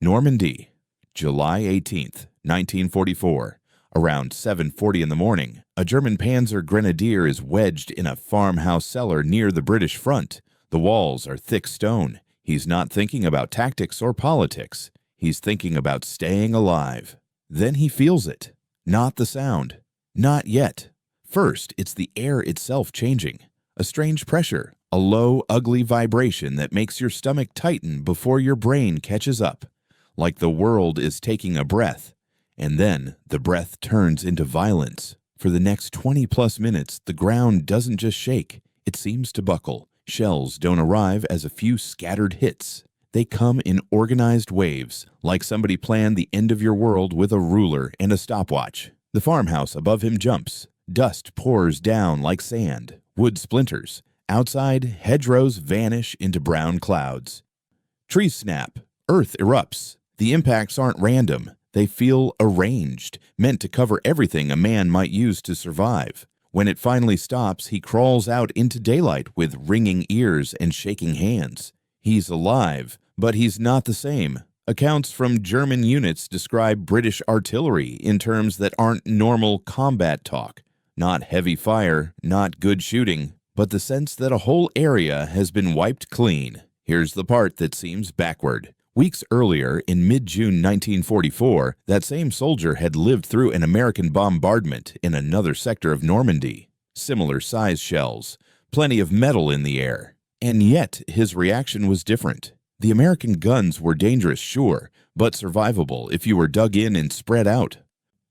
Normandy, July 18th, 1944. Around 7:40 in the morning, a German panzer grenadier is wedged in a farmhouse cellar near the British front. The walls are thick stone. He's not thinking about tactics or politics. He's thinking about staying alive. Then he feels it. Not the sound. Not yet. First, it's the air itself changing. A strange pressure, a low, ugly vibration that makes your stomach tighten before your brain catches up. Like the world is taking a breath. And then the breath turns into violence. For the next 20-plus minutes, the ground doesn't just shake. It seems to buckle. Shells don't arrive as a few scattered hits. They come in organized waves, like somebody planned the end of your world with a ruler and a stopwatch. The farmhouse above him jumps. Dust pours down like sand. Wood splinters. Outside, hedgerows vanish into brown clouds. Trees snap. Earth erupts. The impacts aren't random. They feel arranged, meant to cover everything a man might use to survive. When it finally stops, he crawls out into daylight with ringing ears and shaking hands. He's alive, but he's not the same. Accounts from German units describe British artillery in terms that aren't normal combat talk. Not heavy fire, not good shooting, but the sense that a whole area has been wiped clean. Here's the part that seems backward. Weeks earlier, in mid-June 1944, that same soldier had lived through an American bombardment in another sector of Normandy. Similar size shells, plenty of metal in the air. And yet, his reaction was different. The American guns were dangerous, sure, but survivable if you were dug in and spread out.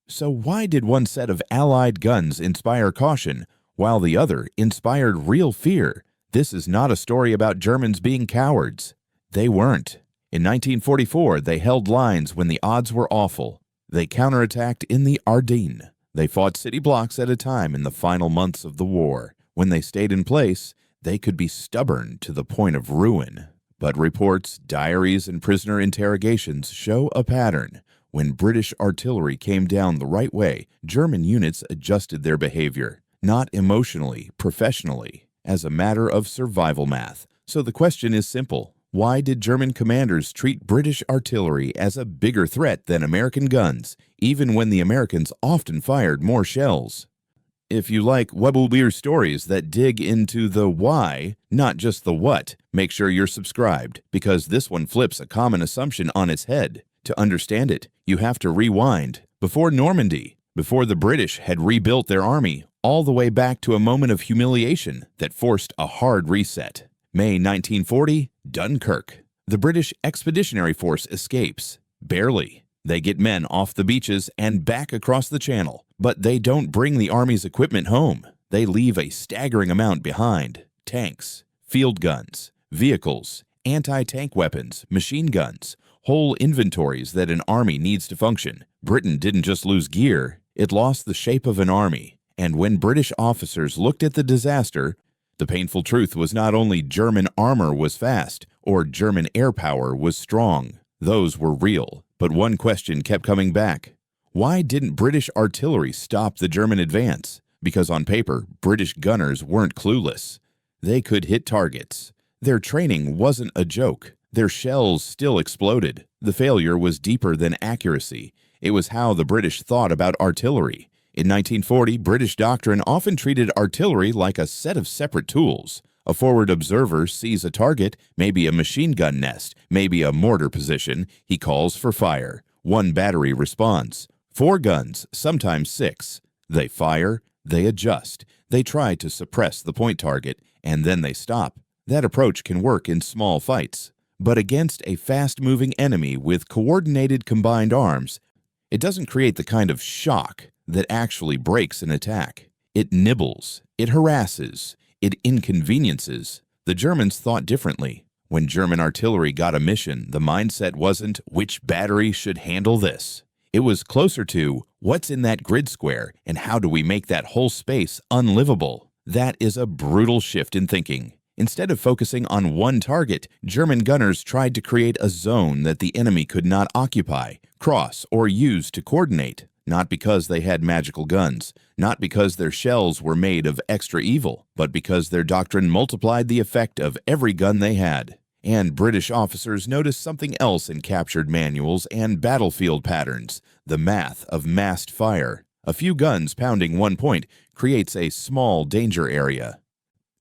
So why did one set of Allied guns inspire caution, while the other inspired real fear? This is not a story about Germans being cowards. They weren't. In 1944, they held lines when the odds were awful. They counterattacked in the Ardennes. They fought city blocks at a time in the final months of the war. When they stayed in place, they could be stubborn to the point of ruin. But reports, diaries, and prisoner interrogations show a pattern. When British artillery came down the right way, German units adjusted their behavior, not emotionally, professionally, as a matter of survival math. So the question is simple. Why did German commanders treat British artillery as a bigger threat than American guns, even when the Americans often fired more shells? If you like WWII stories that dig into the why, not just the what, make sure you're subscribed, because this one flips a common assumption on its head. To understand it, you have to rewind. Before Normandy, before the British had rebuilt their army, all the way back to a moment of humiliation that forced a hard reset. May 1940, Dunkirk. The British Expeditionary Force escapes. Barely. They get men off the beaches and back across the channel. But they don't bring the army's equipment home. They leave a staggering amount behind. Tanks, field guns, vehicles, anti-tank weapons, machine guns, whole inventories that an army needs to function. Britain didn't just lose gear, it lost the shape of an army. And when British officers looked at the disaster, the painful truth was not only German armor was fast, or German air power was strong. Those were real. But one question kept coming back. Why didn't British artillery stop the German advance? Because on paper, British gunners weren't clueless. They could hit targets. Their training wasn't a joke. Their shells still exploded. The failure was deeper than accuracy. It was how the British thought about artillery. In 1940, British doctrine often treated artillery like a set of separate tools. A forward observer sees a target, maybe a machine gun nest, maybe a mortar position. He calls for fire. One battery responds. 4 guns, sometimes 6. They fire, they adjust, they try to suppress the point target, and then they stop. That approach can work in small fights. But against a fast-moving enemy with coordinated combined arms, it doesn't create the kind of shock that actually breaks an attack. It nibbles, it harasses, it inconveniences. The Germans thought differently. When German artillery got a mission, the mindset wasn't, which battery should handle this? It was closer to, what's in that grid square, and how do we make that whole space unlivable? That is a brutal shift in thinking. Instead of focusing on one target, German gunners tried to create a zone that the enemy could not occupy, cross, or use to coordinate. Not because they had magical guns, not because their shells were made of extra evil, but because their doctrine multiplied the effect of every gun they had. And British officers noticed something else in captured manuals and battlefield patterns: the math of massed fire. A few guns pounding one point creates a small danger area.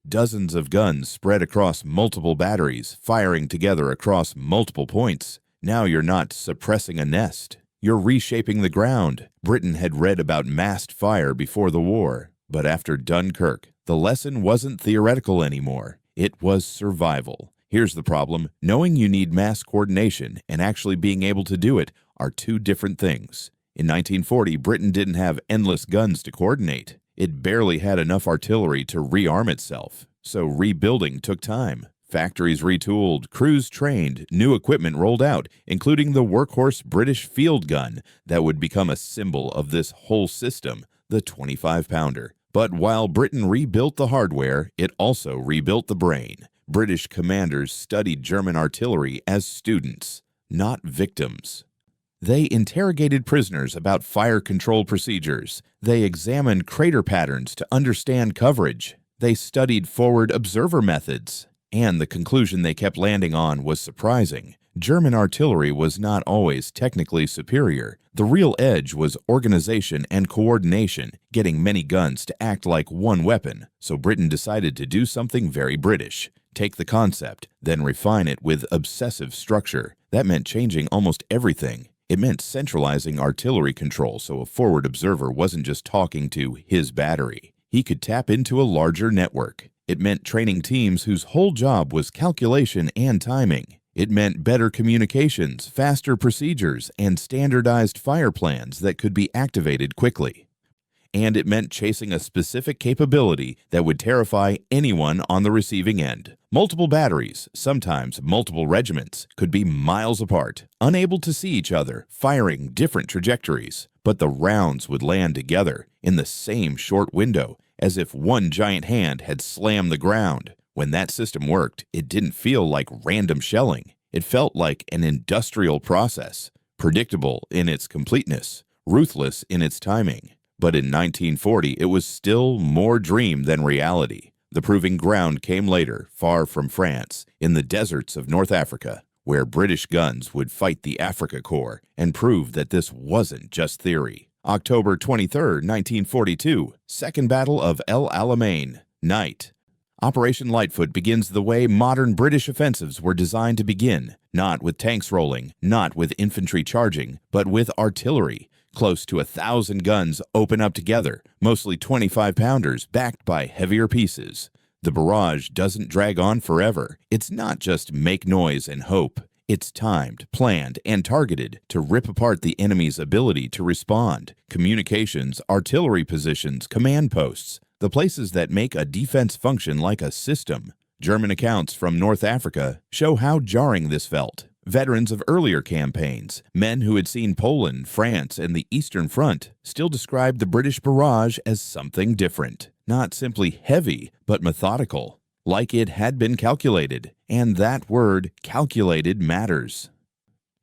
Dozens of guns spread across multiple batteries, firing together across multiple points. Now you're not suppressing a nest. You're reshaping the ground. Britain had read about massed fire before the war, but after Dunkirk, the lesson wasn't theoretical anymore. It was survival. Here's the problem: knowing you need mass coordination and actually being able to do it are two different things. In 1940, Britain didn't have endless guns to coordinate. It barely had enough artillery to rearm itself, so rebuilding took time. Factories retooled, crews trained, new equipment rolled out, including the workhorse British field gun that would become a symbol of this whole system, the 25-pounder. But while Britain rebuilt the hardware, it also rebuilt the brain. British commanders studied German artillery as students, not victims. They interrogated prisoners about fire control procedures. They examined crater patterns to understand coverage. They studied forward observer methods. And the conclusion they kept landing on was surprising. German artillery was not always technically superior. The real edge was organization and coordination, getting many guns to act like one weapon. So Britain decided to do something very British. Take the concept, then refine it with obsessive structure. That meant changing almost everything. It meant centralizing artillery control so a forward observer wasn't just talking to his battery. He could tap into a larger network. It meant training teams whose whole job was calculation and timing. It meant better communications, faster procedures, and standardized fire plans that could be activated quickly. And it meant chasing a specific capability that would terrify anyone on the receiving end. Multiple batteries, sometimes multiple regiments, could be miles apart, unable to see each other, firing different trajectories. But the rounds would land together in the same short window, as if one giant hand had slammed the ground. When that system worked, it didn't feel like random shelling. It felt like an industrial process, predictable in its completeness, ruthless in its timing. But in 1940, it was still more dream than reality. The proving ground came later, far from France, in the deserts of North Africa, where British guns would fight the Afrika Korps and prove that this wasn't just theory. October 23, 1942, Second Battle of El Alamein, night. Operation Lightfoot begins the way modern British offensives were designed to begin, not with tanks rolling, not with infantry charging, but with artillery. Close to 1,000 guns open up together, mostly 25-pounders backed by heavier pieces. The barrage doesn't drag on forever. It's not just make noise and hope. It's timed, planned, and targeted to rip apart the enemy's ability to respond. Communications, artillery positions, command posts, the places that make a defense function like a system. German accounts from North Africa show how jarring this felt. Veterans of earlier campaigns, men who had seen Poland, France, and the Eastern Front, still described the British barrage as something different. Not simply heavy, but methodical. Like it had been calculated. And that word, calculated, matters.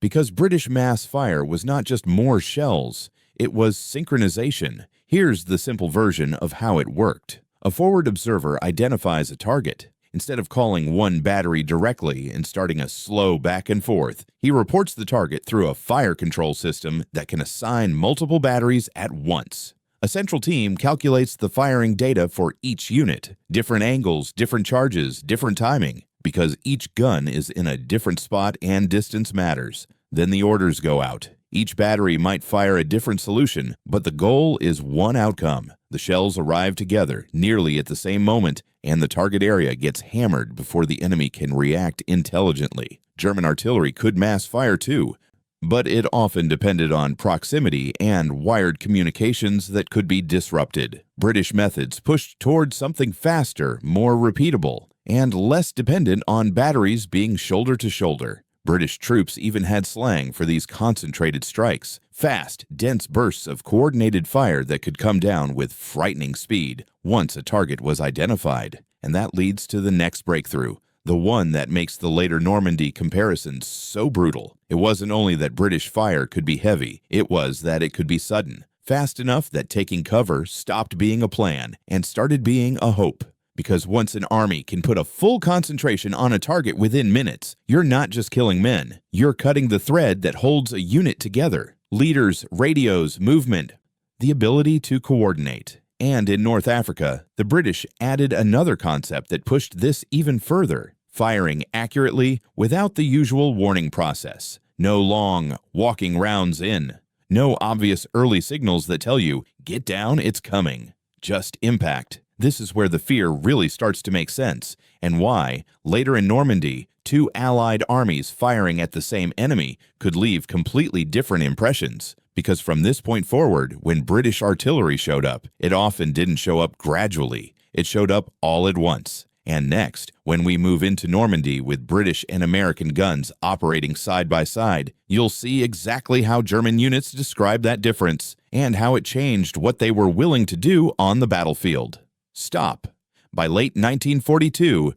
Because British mass fire was not just more shells, it was synchronization. Here's the simple version of how it worked. A forward observer identifies a target. Instead of calling one battery directly and starting a slow back and forth, he reports the target through a fire control system that can assign multiple batteries at once. A central team calculates the firing data for each unit, different angles, different charges, different timing, because each gun is in a different spot and distance matters. Then the orders go out. Each battery might fire a different solution, but the goal is one outcome. The shells arrive together nearly at the same moment, and the target area gets hammered before the enemy can react intelligently. German artillery could mass fire too, but it often depended on proximity and wired communications that could be disrupted. British methods pushed toward something faster, more repeatable, and less dependent on batteries being shoulder to shoulder. British troops even had slang for these concentrated strikes, fast, dense bursts of coordinated fire that could come down with frightening speed once a target was identified. And that leads to the next breakthrough, the one that makes the later Normandy comparisons so brutal. It wasn't only that British fire could be heavy, it was that it could be sudden, fast enough that taking cover stopped being a plan and started being a hope. Because once an army can put a full concentration on a target within minutes, you're not just killing men, you're cutting the thread that holds a unit together. Leaders, radios, movement, the ability to coordinate. And in North Africa, the British added another concept that pushed this even further: firing accurately without the usual warning process. No long, walking rounds in. No obvious early signals that tell you, get down, it's coming. Just impact. This is where the fear really starts to make sense, and why, later in Normandy, two Allied armies firing at the same enemy could leave completely different impressions. Because from this point forward, when British artillery showed up, it often didn't show up gradually. It showed up all at once. And next, when we move into Normandy with British and American guns operating side by side, you'll see exactly how German units describe that difference and how it changed what they were willing to do on the battlefield. Stop. By late 1942,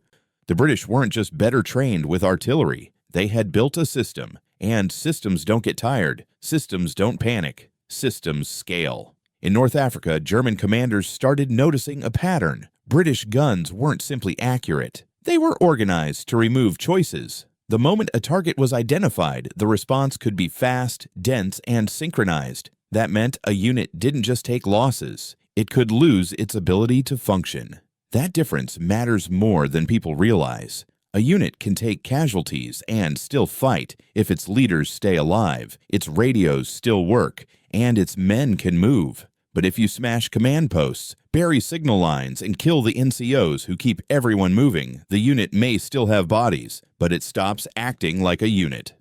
the British weren't just better trained with artillery. They had built a system, and systems don't get tired. Systems don't panic. Systems scale. In North Africa, German commanders started noticing a pattern. British guns weren't simply accurate. They were organized to remove choices. The moment a target was identified, the response could be fast, dense, and synchronized. That meant a unit didn't just take losses. It could lose its ability to function. That difference matters more than people realize. A unit can take casualties and still fight if its leaders stay alive, its radios still work, and its men can move. But if you smash command posts, bury signal lines, and kill the NCOs who keep everyone moving, the unit may still have bodies, but it stops acting like a unit.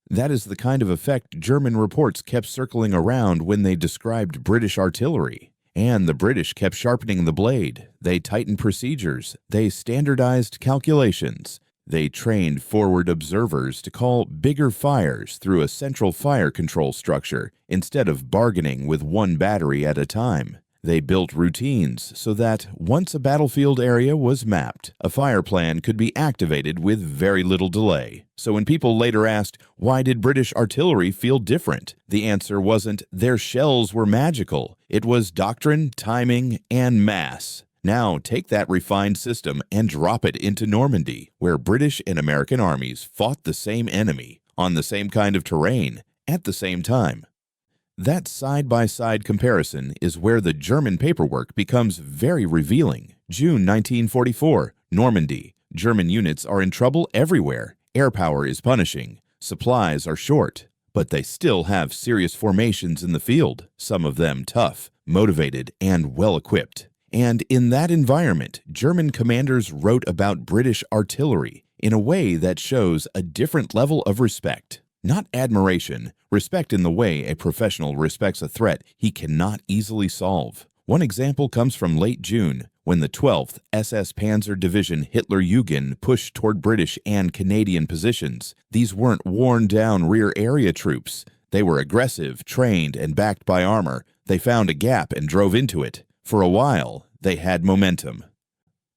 That is the kind of effect German reports kept circling around when they described British artillery. And the British kept sharpening the blade. They tightened procedures. They standardized calculations. They trained forward observers to call bigger fires through a central fire control structure instead of bargaining with one battery at a time. They built routines so that once a battlefield area was mapped, a fire plan could be activated with very little delay. So when people later asked, why did British artillery feel different? The answer wasn't their shells were magical. It was doctrine, timing, and mass. Now take that refined system and drop it into Normandy, where British and American armies fought the same enemy, on the same kind of terrain, at the same time. That side-by-side comparison is where the German paperwork becomes very revealing. June 1944, Normandy. German units are in trouble everywhere. Air power is punishing. Supplies are short. But they still have serious formations in the field, some of them tough, motivated, and well-equipped. And in that environment, German commanders wrote about British artillery in a way that shows a different level of respect. Not admiration, respect in the way a professional respects a threat he cannot easily solve. One example comes from late June, when the 12th SS Panzer Division Hitlerjugend pushed toward British and Canadian positions. These weren't worn-down rear area troops. They were aggressive, trained, and backed by armor. They found a gap and drove into it. For a while, they had momentum.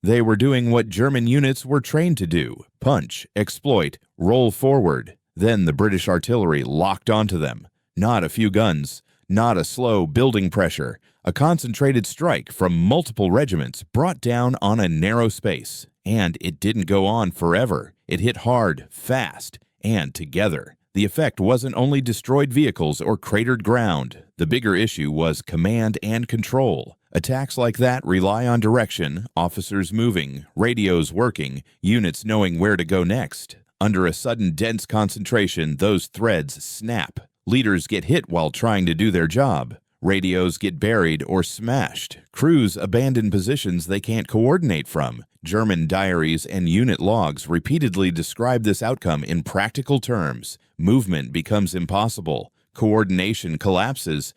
They were doing what German units were trained to do: punch, exploit, roll forward. Then the British artillery locked onto them. Not a few guns, not a slow building pressure. A concentrated strike from multiple regiments brought down on a narrow space. And it didn't go on forever. It hit hard, fast, and together. The effect wasn't only destroyed vehicles or cratered ground. The bigger issue was command and control. Attacks like that rely on direction, officers moving, radios working, units knowing where to go next. Under a sudden dense concentration, those threads snap. Leaders get hit while trying to do their job. Radios get buried or smashed. Crews abandon positions they can't coordinate from. German diaries and unit logs repeatedly describe this outcome in practical terms. Movement becomes impossible. Coordination collapses.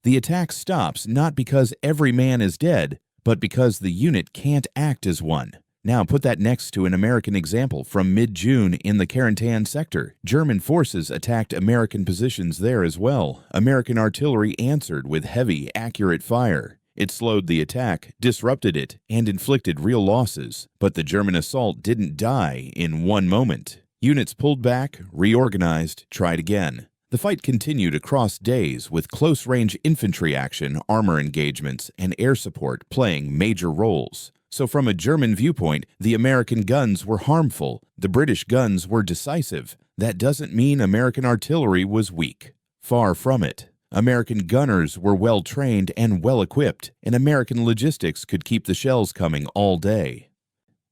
The attack stops not because every man is dead, but because the unit can't act as one. Now put that next to an American example from mid-June in the Carentan sector. German forces attacked American positions there as well. American artillery answered with heavy, accurate fire. It slowed the attack, disrupted it, and inflicted real losses. But the German assault didn't die in one moment. Units pulled back, reorganized, tried again. The fight continued across days with close-range infantry action, armor engagements, and air support playing major roles. So from a German viewpoint, the American guns were harmful, the British guns were decisive. That doesn't mean American artillery was weak. Far from it. American gunners were well trained and well equipped, and American logistics could keep the shells coming all day.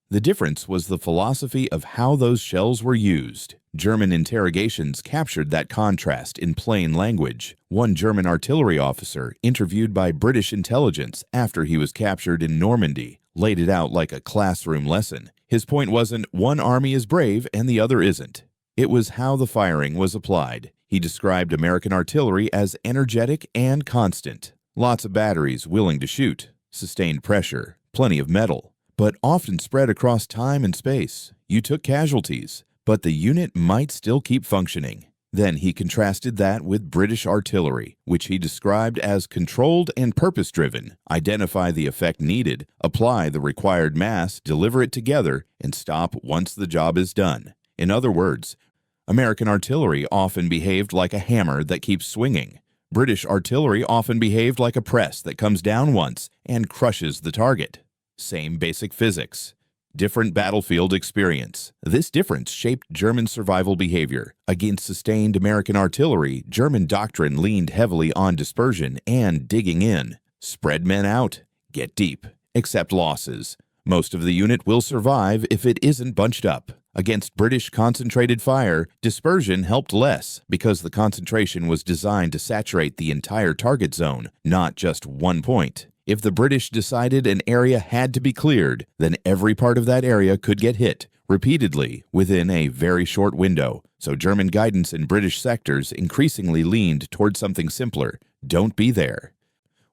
The difference was the philosophy of how those shells were used. German interrogations captured that contrast in plain language. One German artillery officer, interviewed by British intelligence after he was captured in Normandy, laid it out like a classroom lesson. His point wasn't one army is brave and the other isn't. It was how the firing was applied. He described American artillery as energetic and constant. Lots of batteries willing to shoot, sustained pressure, plenty of metal, but often spread across time and space. You took casualties, but the unit might still keep functioning. Then he contrasted that with British artillery, which he described as controlled and purpose-driven. Identify the effect needed, apply the required mass, deliver it together, and stop once the job is done. In other words, American artillery often behaved like a hammer that keeps swinging. British artillery often behaved like a press that comes down once and crushes the target. Same basic physics. Different battlefield experience. This difference shaped German survival behavior. Against sustained American artillery, German doctrine leaned heavily on dispersion and digging in. Spread men out. Get deep. Accept losses. Most of the unit will survive if it isn't bunched up. Against British concentrated fire, dispersion helped less because the concentration was designed to saturate the entire target zone, not just one point. If the British decided an area had to be cleared, then every part of that area could get hit, repeatedly, within a very short window. So German guidance in British sectors increasingly leaned toward something simpler. Don't be there.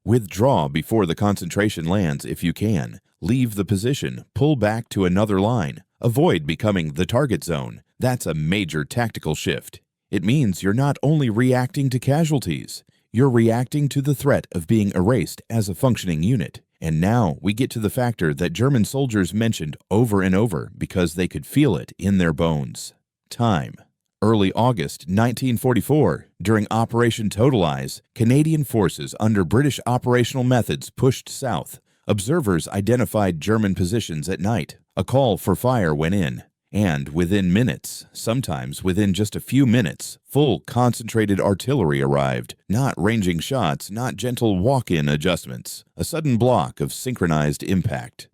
Withdraw before the concentration lands if you can. Leave the position, pull back to another line. Avoid becoming the target zone. That's a major tactical shift. It means you're not only reacting to casualties, you're reacting to the threat of being erased as a functioning unit. And now we get to the factor that German soldiers mentioned over and over because they could feel it in their bones. Time. Early August 1944, during Operation Totalize, Canadian forces under British operational methods pushed south. Observers identified German positions at night. A call for fire went in. And within minutes, sometimes within just a few minutes, full concentrated artillery arrived. Not ranging shots, not gentle walk-in adjustments. A sudden block of synchronized impact.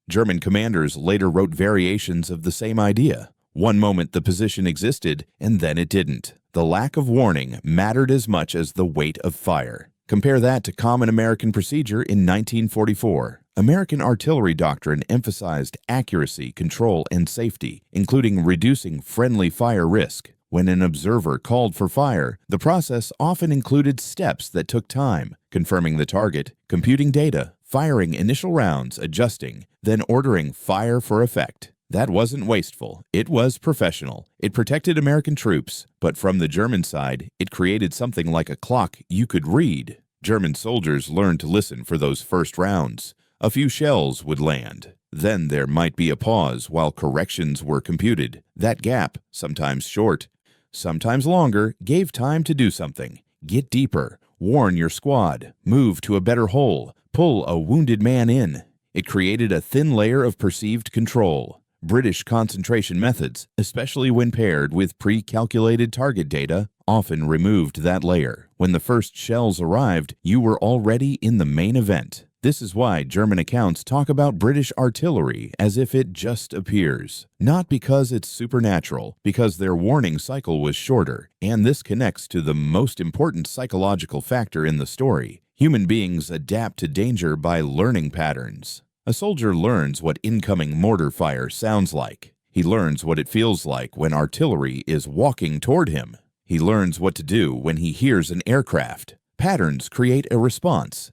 German commanders later wrote variations of the same idea. One moment the position existed, and then it didn't. The lack of warning mattered as much as the weight of fire. Compare that to common American procedure in 1944. American artillery doctrine emphasized accuracy, control, and safety, including reducing friendly fire risk. When an observer called for fire, the process often included steps that took time: confirming the target, computing data, firing initial rounds, adjusting, then ordering fire for effect. That wasn't wasteful. It was professional. It protected American troops, but from the German side, it created something like a clock you could read. German soldiers learned to listen for those first rounds. A few shells would land. Then there might be a pause while corrections were computed. That gap, sometimes short, sometimes longer, gave time to do something. Get deeper, warn your squad, move to a better hole, pull a wounded man in. It created a thin layer of perceived control. British concentration methods, especially when paired with pre-calculated target data, often removed that layer. When the first shells arrived, you were already in the main event. This is why German accounts talk about British artillery as if it just appears. Not because it's supernatural, because their warning cycle was shorter. And this connects to the most important psychological factor in the story. Human beings adapt to danger by learning patterns. A soldier learns what incoming mortar fire sounds like. He learns what it feels like when artillery is walking toward him. He learns what to do when he hears an aircraft. Patterns create a response.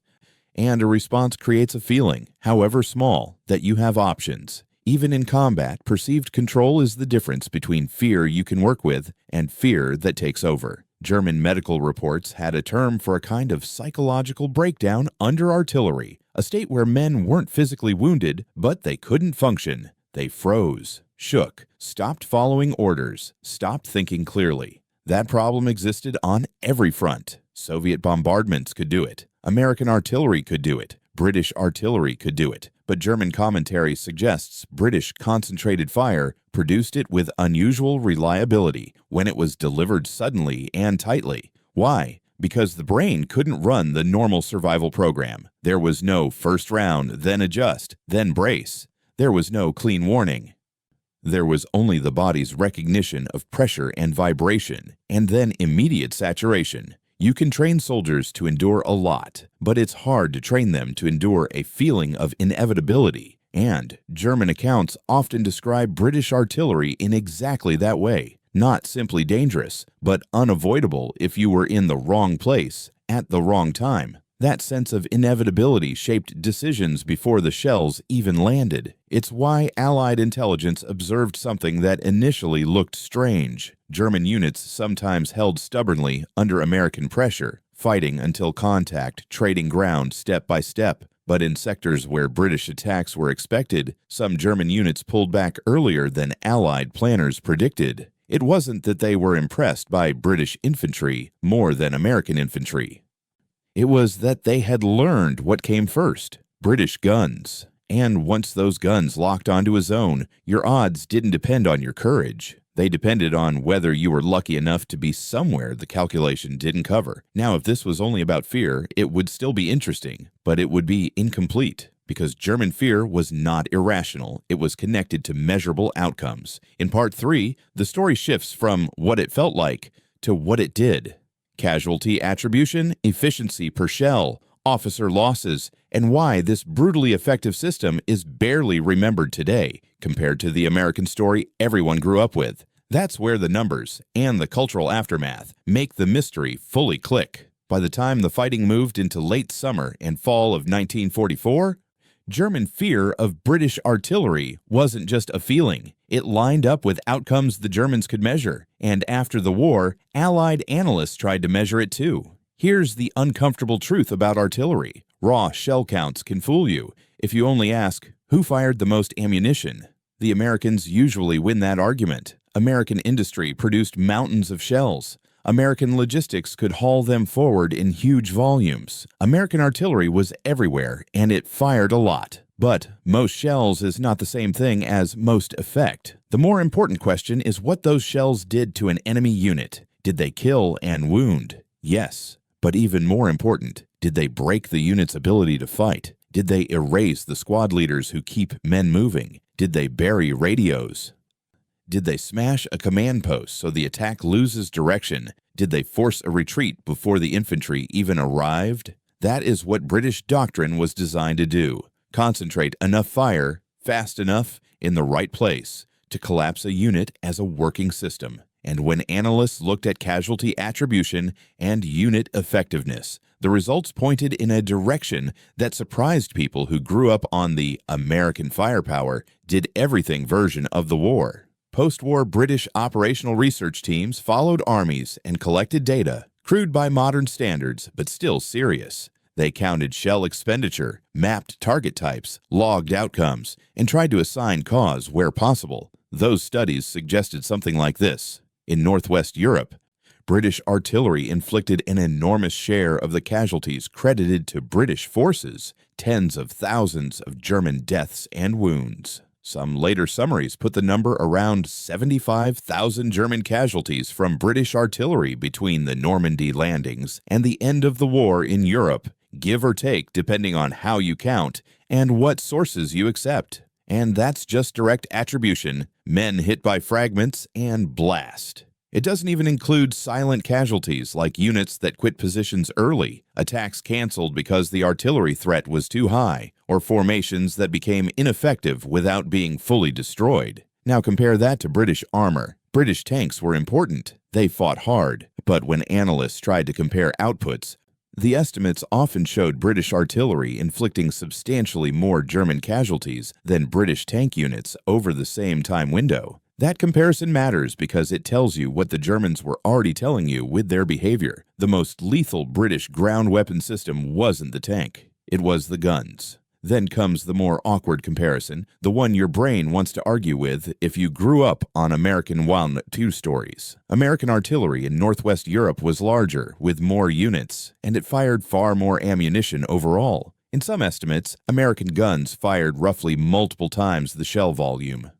And a response creates a feeling, however small, that you have options. Even in combat, perceived control is the difference between fear you can work with and fear that takes over. German medical reports had a term for a kind of psychological breakdown under artillery, a state where men weren't physically wounded, but they couldn't function. They froze, shook, stopped following orders, stopped thinking clearly. That problem existed on every front. Soviet bombardments could do it. American artillery could do it. British artillery could do it. but German commentary suggests British concentrated fire produced it with unusual reliability when it was delivered suddenly and tightly. Why? Because the brain couldn't run the normal survival program. There was no first round, then adjust, then brace. There was no clean warning. There was only the body's recognition of pressure and vibration, and then immediate saturation. You can train soldiers to endure a lot, but it's hard to train them to endure a feeling of inevitability. And German accounts often describe British artillery in exactly that way. Not simply dangerous, but unavoidable if you were in the wrong place at the wrong time. That sense of inevitability shaped decisions before the shells even landed. It's why Allied intelligence observed something that initially looked strange. German units sometimes held stubbornly under American pressure, fighting until contact, trading ground step by step. But in sectors where British attacks were expected, some German units pulled back earlier than Allied planners predicted. It wasn't that they were impressed by British infantry more than American infantry. It was that they had learned what came first: British guns. And once those guns locked onto a zone, your odds didn't depend on your courage. They depended on whether you were lucky enough to be somewhere the calculation didn't cover. Now, if this was only about fear, it would still be interesting, but it would be incomplete, because German fear was not irrational. It was connected to measurable outcomes. In Part 3, the story shifts from what it felt like to what it did. Casualty attribution, efficiency per shell, officer losses, and why this brutally effective system is barely remembered today compared to the American story everyone grew up with. That's where the numbers and the cultural aftermath make the mystery fully click. By the time the fighting moved into late summer and fall of 1944, German fear of British artillery wasn't just a feeling. It lined up with outcomes the Germans could measure, and after the war, Allied analysts tried to measure it too. Here's the uncomfortable truth about artillery. Raw shell counts can fool you. If you only ask, who fired the most ammunition? The Americans usually win that argument. American industry produced mountains of shells. American logistics could haul them forward in huge volumes. American artillery was everywhere, and it fired a lot. But most shells is not the same thing as most effect. The more important question is what those shells did to an enemy unit. Did they kill and wound? Yes. But even more important, did they break the unit's ability to fight? Did they erase the squad leaders who keep men moving? Did they bury radios? Did they smash a command post so the attack loses direction? Did they force a retreat before the infantry even arrived? That is what British doctrine was designed to do. Concentrate enough fire, fast enough, in the right place, to collapse a unit as a working system. And when analysts looked at casualty attribution and unit effectiveness, the results pointed in a direction that surprised people who grew up on the American firepower, did everything version of the war. Post-war British operational research teams followed armies and collected data, crude by modern standards, but still serious. They counted shell expenditure, mapped target types, logged outcomes, and tried to assign cause where possible. Those studies suggested something like this. In Northwest Europe, British artillery inflicted an enormous share of the casualties credited to British forces, tens of thousands of German deaths and wounds. Some later summaries put the number around 75,000 German casualties from British artillery between the Normandy landings and the end of the war in Europe, give or take depending on how you count and what sources you accept. And that's just direct attribution, men hit by fragments, and blast. It doesn't even include silent casualties like units that quit positions early, attacks canceled because the artillery threat was too high, or formations that became ineffective without being fully destroyed. Now compare that to British armor. British tanks were important. They fought hard. But when analysts tried to compare outputs, the estimates often showed British artillery inflicting substantially more German casualties than British tank units over the same time window. That comparison matters because it tells you what the Germans were already telling you with their behavior. The most lethal British ground weapon system wasn't the tank. It was the guns. Then comes the more awkward comparison, the one your brain wants to argue with if you grew up on American Wild II stories. American artillery in Northwest Europe was larger, with more units, and it fired far more ammunition overall. In some estimates, American guns fired roughly multiple times the shell volume.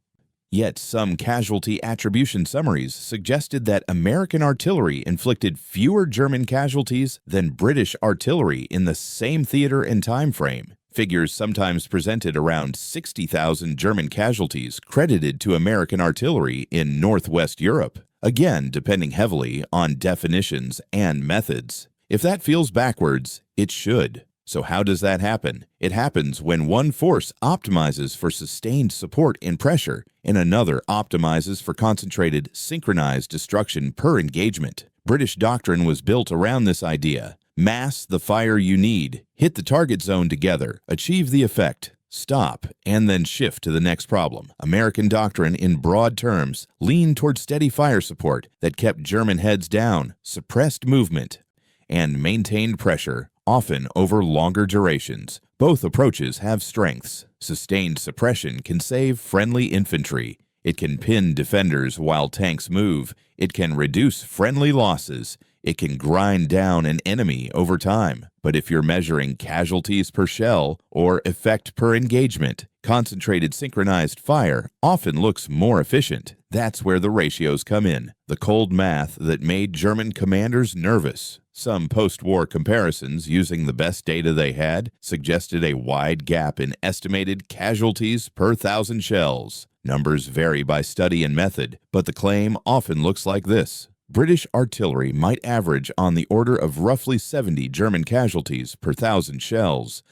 Yet some casualty attribution summaries suggested that American artillery inflicted fewer German casualties than British artillery in the same theater and time frame. Figures sometimes presented around 60,000 German casualties credited to American artillery in Northwest Europe, again depending heavily on definitions and methods. If that feels backwards, it should. So how does that happen? It happens when one force optimizes for sustained support in pressure and another optimizes for concentrated, synchronized destruction per engagement. British doctrine was built around this idea. Mass the fire you need, hit the target zone together, achieve the effect, stop, and then shift to the next problem. American doctrine, in broad terms, leaned toward steady fire support that kept German heads down, suppressed movement, and maintained pressure, often over longer durations. Both approaches have strengths. Sustained suppression can save friendly infantry. It can pin defenders while tanks move. It can reduce friendly losses. It can grind down an enemy over time. But if you're measuring casualties per shell or effect per engagement, concentrated synchronized fire often looks more efficient. That's where the ratios come in, the cold math that made German commanders nervous. Some post-war comparisons using the best data they had suggested a wide gap in estimated casualties per 1,000 shells. Numbers vary by study and method, but the claim often looks like this. British artillery might average on the order of roughly 70 German casualties per 1,000 shells,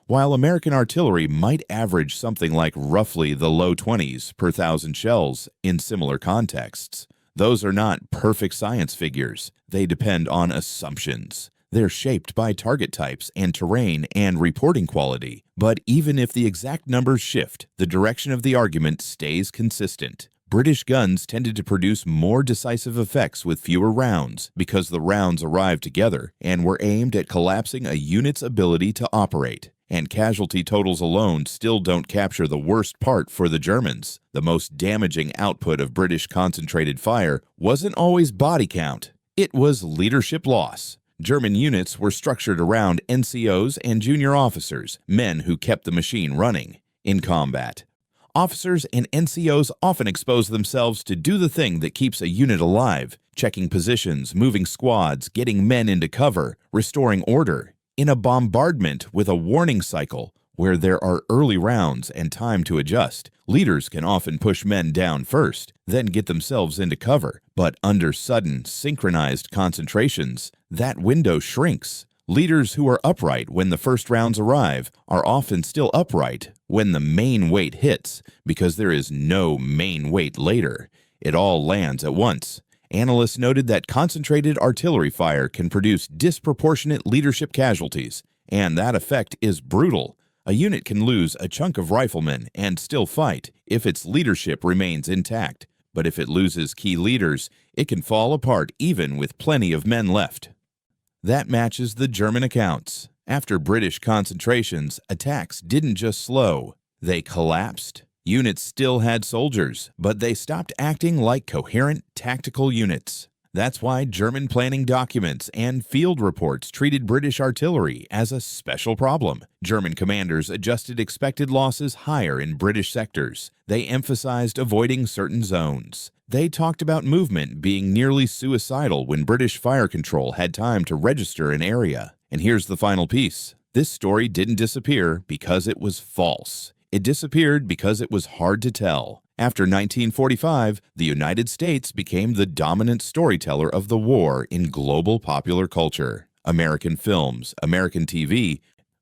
while American artillery might average something like roughly the low 20s per 1,000 shells in similar contexts. Those are not perfect science figures. They depend on assumptions. They're shaped by target types and terrain and reporting quality. But even if the exact numbers shift, the direction of the argument stays consistent. British guns tended to produce more decisive effects with fewer rounds because the rounds arrived together and were aimed at collapsing a unit's ability to operate. And casualty totals alone still don't capture the worst part for the Germans. The most damaging output of British concentrated fire wasn't always body count. It was leadership loss. German units were structured around NCOs and junior officers, men who kept the machine running. In combat, officers and NCOs often expose themselves to do the thing that keeps a unit alive, checking positions, moving squads, getting men into cover, restoring order. In a bombardment with a warning cycle, where there are early rounds and time to adjust, leaders can often push men down first, then get themselves into cover. But under sudden, synchronized concentrations, that window shrinks. Leaders who are upright when the first rounds arrive are often still upright when the main weight hits, because there is no main weight later. It all lands at once. Analysts noted that concentrated artillery fire can produce disproportionate leadership casualties, and that effect is brutal. A unit can lose a chunk of riflemen and still fight if its leadership remains intact, but if it loses key leaders, it can fall apart even with plenty of men left. That matches the German accounts. After British concentrations, attacks didn't just slow, they collapsed. Units still had soldiers, but they stopped acting like coherent tactical units. That's why German planning documents and field reports treated British artillery as a special problem. German commanders adjusted expected losses higher in British sectors. They emphasized avoiding certain zones. They talked about movement being nearly suicidal when British fire control had time to register an area. And here's the final piece. This story didn't disappear because it was false. It disappeared because it was hard to tell. After 1945, the United States became the dominant storyteller of the war in global popular culture. American films, American TV,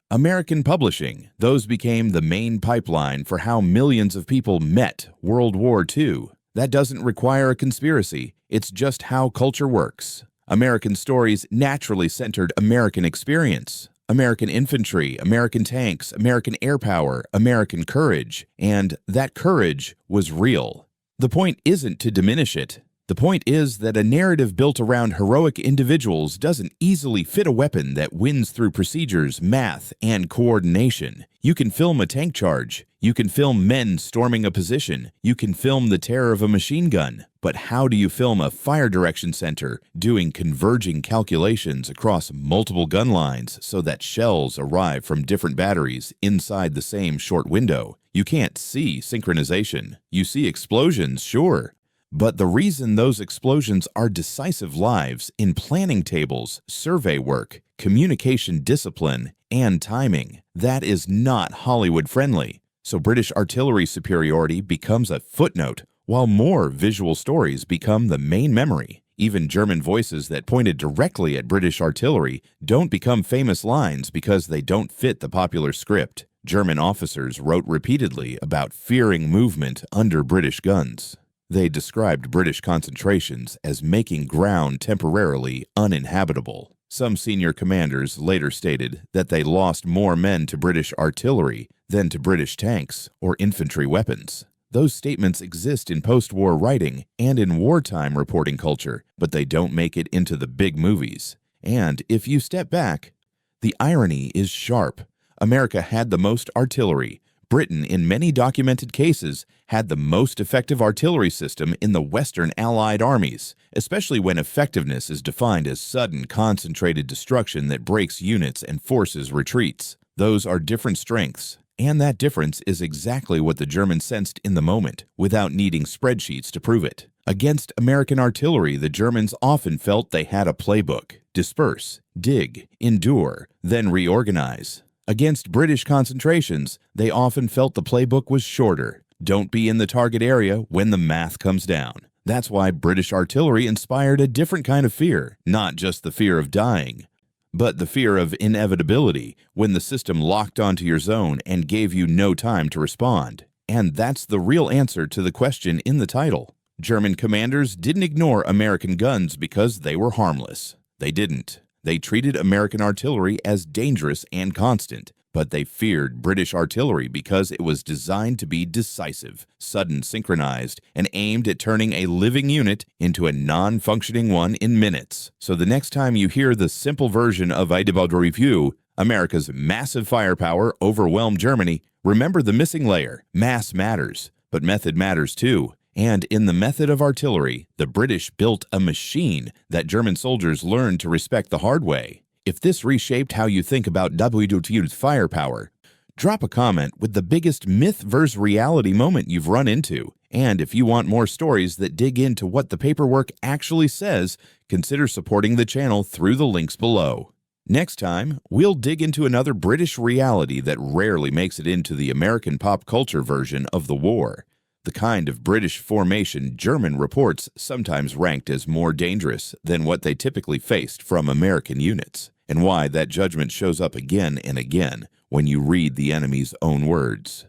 American publishing, those became the main pipeline for how millions of people met World War II. That doesn't require a conspiracy. It's just how culture works. American stories naturally centered American experience. American infantry, American tanks, American air power, American courage, and that courage was real. The point isn't to diminish it. The point is that a narrative built around heroic individuals doesn't easily fit a weapon that wins through procedures, math, and coordination. You can film a tank charge. You can film men storming a position. You can film the terror of a machine gun. But how do you film a fire direction center doing converging calculations across multiple gun lines so that shells arrive from different batteries inside the same short window? You can't see synchronization. You see explosions, sure. But the reason those explosions are decisive lies in planning tables, survey work, communication discipline, and timing. That is not Hollywood-friendly. So British artillery superiority becomes a footnote, while more visual stories become the main memory. Even German voices that pointed directly at British artillery don't become famous lines because they don't fit the popular script. German officers wrote repeatedly about fearing movement under British guns. They described British concentrations as making ground temporarily uninhabitable. Some senior commanders later stated that they lost more men to British artillery than to British tanks or infantry weapons. Those statements exist in post-war writing and in wartime reporting culture, but they don't make it into the big movies. And if you step back, the irony is sharp. America had the most artillery. Britain, in many documented cases, had the most effective artillery system in the Western Allied armies, especially when effectiveness is defined as sudden, concentrated destruction that breaks units and forces retreats. Those are different strengths. And that difference is exactly what the Germans sensed in the moment, without needing spreadsheets to prove it. Against American artillery, the Germans often felt they had a playbook: disperse, dig, endure, then reorganize. Against British concentrations, they often felt the playbook was shorter: don't be in the target area when the math comes down. That's why British artillery inspired a different kind of fear, not just the fear of dying, but the fear of inevitability when the system locked onto your zone and gave you no time to respond. And that's the real answer to the question in the title. German commanders didn't ignore American guns because they were harmless. They didn't. They treated American artillery as dangerous and constant, but they feared British artillery because it was designed to be decisive, sudden, synchronized, and aimed at turning a living unit into a non-functioning one in minutes. So the next time you hear the simple version of WWII, America's massive firepower overwhelmed Germany, remember the missing layer: mass matters, but method matters too. And in the method of artillery, the British built a machine that German soldiers learned to respect the hard way. If this reshaped how you think about WWII's firepower, drop a comment with the biggest myth versus reality moment you've run into. And if you want more stories that dig into what the paperwork actually says, consider supporting the channel through the links below. Next time, we'll dig into another British reality that rarely makes it into the American pop culture version of the war. The kind of British formation German reports sometimes ranked as more dangerous than what they typically faced from American units, and why that judgment shows up again and again when you read the enemy's own words.